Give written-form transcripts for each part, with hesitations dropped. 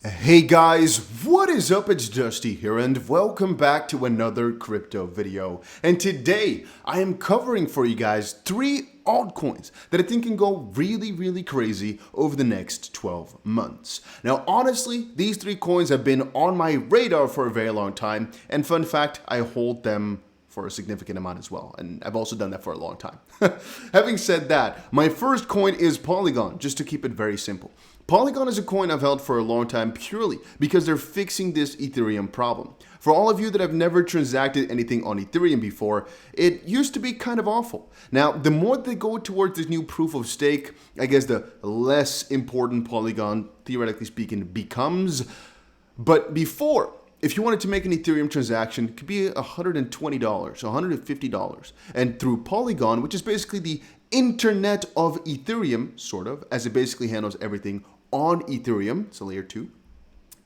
Hey guys, what is up? It's Dusty here and welcome back to another crypto video. And today I am covering for you guys 3 altcoins that I think can go really crazy over the next 12 months. Now honestly, these 3 coins have been on my radar for a very long time, and fun fact, I hold them for a significant amount as well, and I've also done that for a long time. Having said that, my first coin is Polygon, just to keep it very simple. Polygon is a coin I've held for a long time purely because they're fixing this Ethereum problem. For all of you that have never transacted anything on Ethereum before, it used to be kind of awful. Now, the more they go towards this new proof of stake, I guess the less important Polygon, theoretically speaking, becomes. But before, if you wanted to make an Ethereum transaction, it could be $120, $150. And through Polygon, which is basically the internet of Ethereum, sort of, as it basically handles everything on Ethereum, it's a layer 2.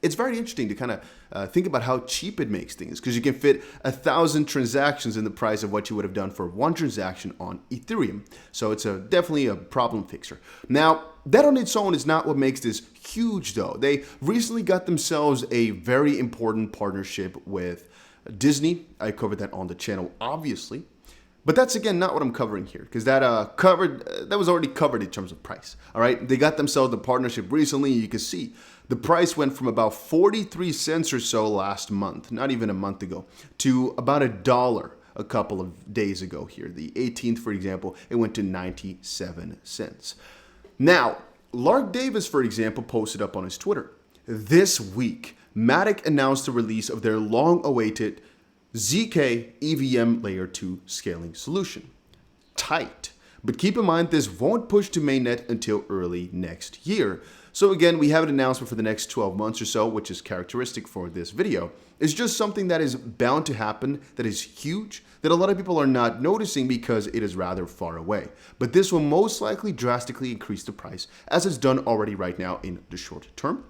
It's very interesting to kind of think about how cheap it makes things, because you can fit 1,000 transactions in the price of what you would have done for 1 transaction on Ethereum. So it's definitely a problem fixer. Now, that on its own is not what makes this huge, though. They recently got themselves a very important partnership with Disney. I covered that on the channel, obviously. But that's, again, not what I'm covering here, because that was already covered in terms of price. All right, they got themselves the partnership recently. You can see the price went from about 43 cents or so last month, not even a month ago, to about $1 a couple of days ago here. The 18th, for example, it went to 97 cents. Now, Lark Davis, for example, posted up on his Twitter, this week, Matic announced the release of their long-awaited ZK EVM Layer 2 scaling solution. Tight. But keep in mind, this won't push to mainnet until early next year. So again, we have an announcement for the next 12 months or so, which is characteristic for this video. It's just something that is bound to happen, that is huge, that a lot of people are not noticing because it is rather far away. But this will most likely drastically increase the price, as it's done already right now in the short term.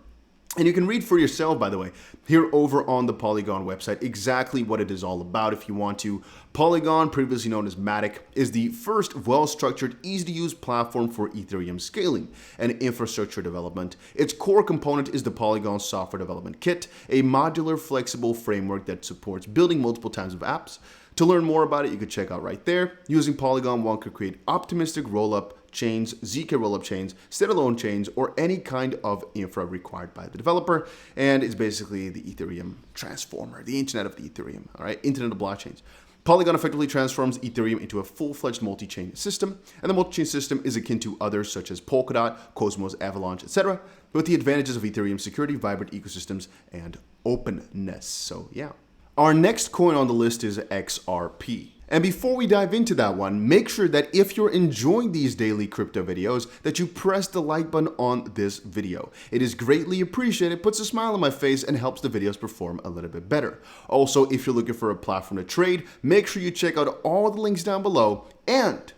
And you can read for yourself, by the way, here over on the Polygon website, exactly what it is all about if you want to. Polygon, previously known as Matic, is the first well-structured, easy-to-use platform for Ethereum scaling and infrastructure development. Its core component is the Polygon Software Development Kit, a modular, flexible framework that supports building multiple types of apps. To learn more about it, you can check out right there. Using Polygon, one could create optimistic rollup chains, ZK rollup chains, standalone chains, or any kind of infra required by the developer. And it's basically the Ethereum transformer, the internet of the Ethereum, all right, internet of blockchains. Polygon effectively transforms Ethereum into a full-fledged multi-chain system, and the multi-chain system is akin to others such as Polkadot, Cosmos, Avalanche, etc., with the advantages of Ethereum security, vibrant ecosystems, and openness. So yeah. Our next coin on the list is XRP. And before we dive into that one, make sure that if you're enjoying these daily crypto videos, that you press the like button on this video. It is greatly appreciated, puts a smile on my face, and helps the videos perform a little bit better. Also, if you're looking for a platform to trade, make sure you check out all the links down below. And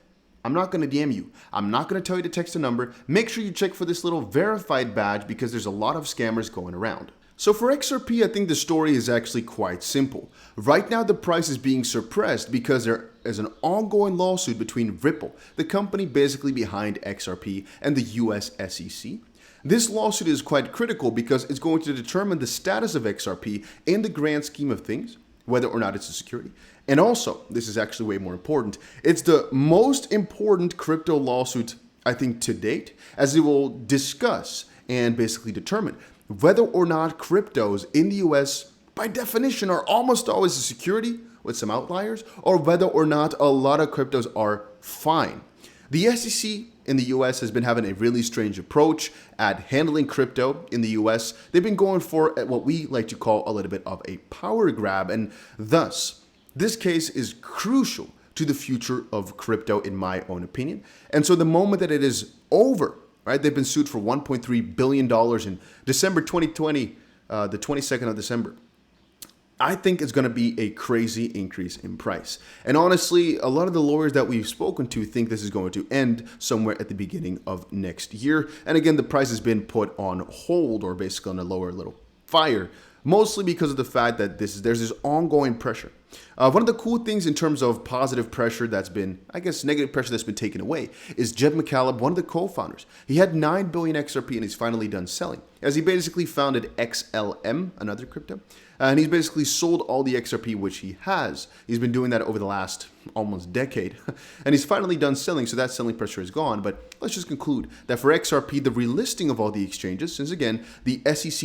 I'm not going to DM you. I'm not going to tell you to text a number. Make sure you check for this little verified badge because there's a lot of scammers going around. So for XRP, I think the story is actually quite simple. Right now, the price is being suppressed because there is an ongoing lawsuit between Ripple, the company basically behind XRP, and the US SEC. This lawsuit is quite critical because it's going to determine the status of XRP in the grand scheme of things, whether or not it's a security. And also, this is actually way more important, it's the most important crypto lawsuit, I think, to date, as it will discuss and basically determine whether or not cryptos in the US, by definition, are almost always a security, with some outliers, or whether or not a lot of cryptos are fine. The SEC in the US has been having a really strange approach at handling crypto in the US. They've been going for what we like to call a little bit of a power grab, and thus, this case is crucial to the future of crypto, in my own opinion. And so the moment that it is over, right, they've been sued for $1.3 billion in December 2020, the 22nd of December. I think it's going to be a crazy increase in price. And honestly, a lot of the lawyers that we've spoken to think this is going to end somewhere at the beginning of next year. And again, the price has been put on hold, or basically on a lower little fire, mostly because of the fact that there's this ongoing pressure. One of the cool things in terms of positive pressure that's been, I guess, negative pressure that's been taken away is Jed McCaleb, one of the co-founders. He had 9 billion XRP and he's finally done selling, as he basically founded XLM, another crypto, and he's basically sold all the XRP which he has. He's been doing that over the last almost decade, and he's finally done selling, so that selling pressure is gone. But let's just conclude that for XRP, the relisting of all the exchanges, since again, the SEC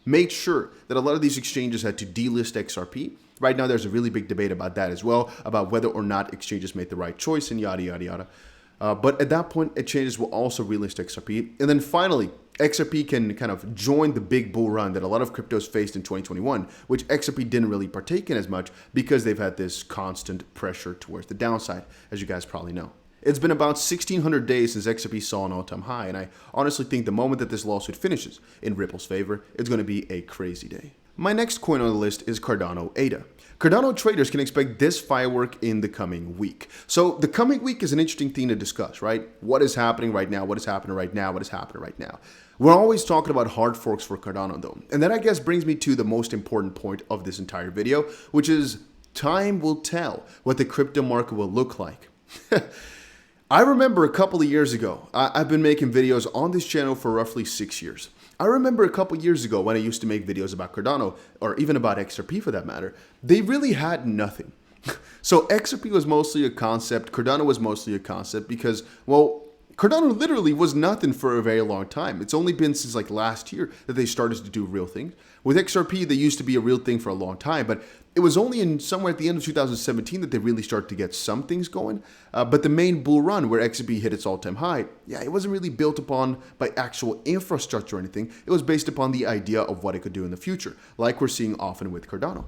made sure that a lot of these exchanges had to delist XRP. Right now, there's a really big debate about that as well, about whether or not exchanges made the right choice and yada, yada, yada. But at that point, exchanges will also relist XRP. And then finally, XRP can kind of join the big bull run that a lot of cryptos faced in 2021, which XRP didn't really partake in as much because they've had this constant pressure towards the downside, as you guys probably know. It's been about 1,600 days since XRP saw an all-time high, and I honestly think the moment that this lawsuit finishes in Ripple's favor, it's going to be a crazy day. My next coin on the list is Cardano ADA. Cardano traders can expect this firework in the coming week. So the coming week is an interesting thing to discuss, right? What is happening right now? What is happening right now? What is happening right now? We're always talking about hard forks for Cardano though. And that I guess brings me to the most important point of this entire video, which is time will tell what the crypto market will look like. I remember a couple of years ago, I've been making videos on this channel for roughly 6 years. I remember a couple years ago when I used to make videos about Cardano, or even about XRP for that matter, they really had nothing. So XRP was mostly a concept, Cardano was mostly a concept because, well, Cardano literally was nothing for a very long time. It's only been since like last year that they started to do real things. With XRP, they used to be a real thing for a long time, but it was only in somewhere at the end of 2017 that they really started to get some things going. But the main bull run where XRP hit its all-time high, yeah, it wasn't really built upon by actual infrastructure or anything. It was based upon the idea of what it could do in the future, like we're seeing often with Cardano.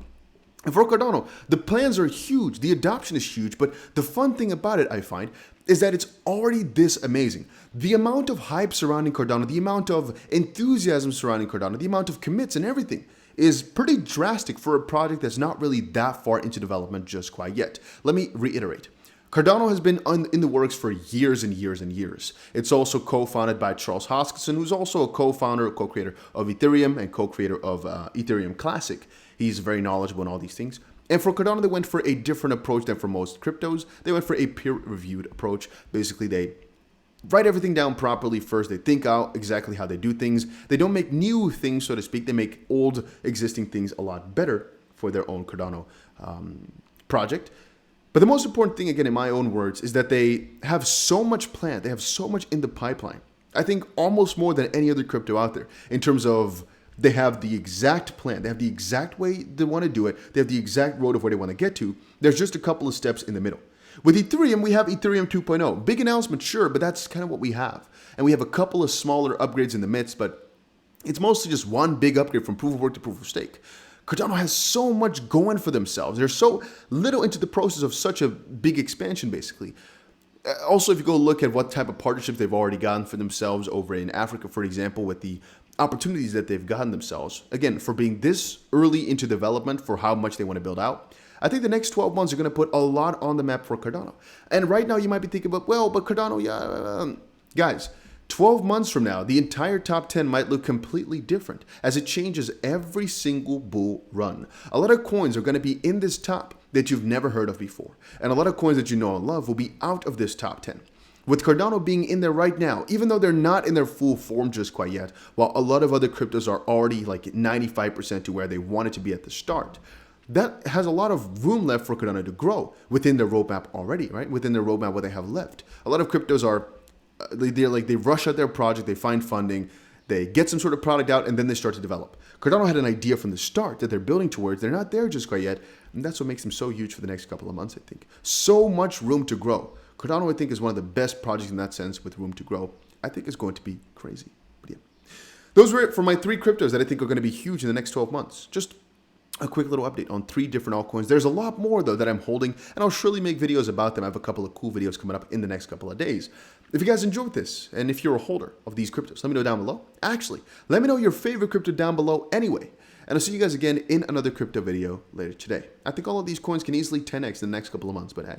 And for Cardano, the plans are huge, the adoption is huge, but the fun thing about it, I find, is that it's already this amazing. The amount of hype surrounding Cardano, the amount of enthusiasm surrounding Cardano, the amount of commits and everything is pretty drastic for a project that's not really that far into development just quite yet. Let me reiterate. Cardano has been in the works for years and years and years. It's also co-founded by Charles Hoskinson, who's also a co-founder, co-creator of Ethereum and co-creator of Ethereum Classic. He's very knowledgeable in all these things. And for Cardano, they went for a different approach than for most cryptos. They went for a peer-reviewed approach. Basically, they write everything down properly first. They think out exactly how they do things. They don't make new things, so to speak. They make old existing things a lot better for their own Cardano project. But the most important thing, again, in my own words, is that they have so much planned. They have so much in the pipeline. I think almost more than any other crypto out there in terms of they have the exact plan. They have the exact way they want to do it. They have the exact road of where they want to get to. There's just a couple of steps in the middle. With Ethereum, we have Ethereum 2.0. Big announcement, sure, but that's kind of what we have. And we have a couple of smaller upgrades in the midst, but it's mostly just one big upgrade from proof of work to proof of stake. Cardano has so much going for themselves. They're so little into the process of such a big expansion, basically. Also, if you go look at what type of partnerships they've already gotten for themselves over in Africa, for example, with the opportunities that they've gotten themselves, again, for being this early into development for how much they want to build out, I think the next 12 months are going to put a lot on the map for Cardano. And right now you might be thinking about, well, but Cardano, yeah, guys, 12 months from now, the entire top 10 might look completely different as it changes every single bull run. A lot of coins are going to be in this top that you've never heard of before. And a lot of coins that you know and love will be out of this top 10. With Cardano being in there right now, even though they're not in their full form just quite yet, while a lot of other cryptos are already like 95% to where they wanted to be at the start, that has a lot of room left for Cardano to grow within their roadmap already, right? Within their roadmap, what they have left. A lot of cryptos are, they rush out their project, they find funding, they get some sort of product out, and then they start to develop. Cardano had an idea from the start that they're building towards. They're not there just quite yet, and that's what makes them so huge for the next couple of months, I think. So much room to grow. Cardano, I think, is one of the best projects in that sense with room to grow. I think it's going to be crazy. But yeah, those were it for my 3 cryptos that I think are going to be huge in the next 12 months. Just a quick little update on 3 different altcoins. There's a lot more, though, that I'm holding, and I'll surely make videos about them. I have a couple of cool videos coming up in the next couple of days. If you guys enjoyed this, and if you're a holder of these cryptos, let me know down below. Actually, let me know your favorite crypto down below anyway. And I'll see you guys again in another crypto video later today. I think all of these coins can easily 10x in the next couple of months, but hey.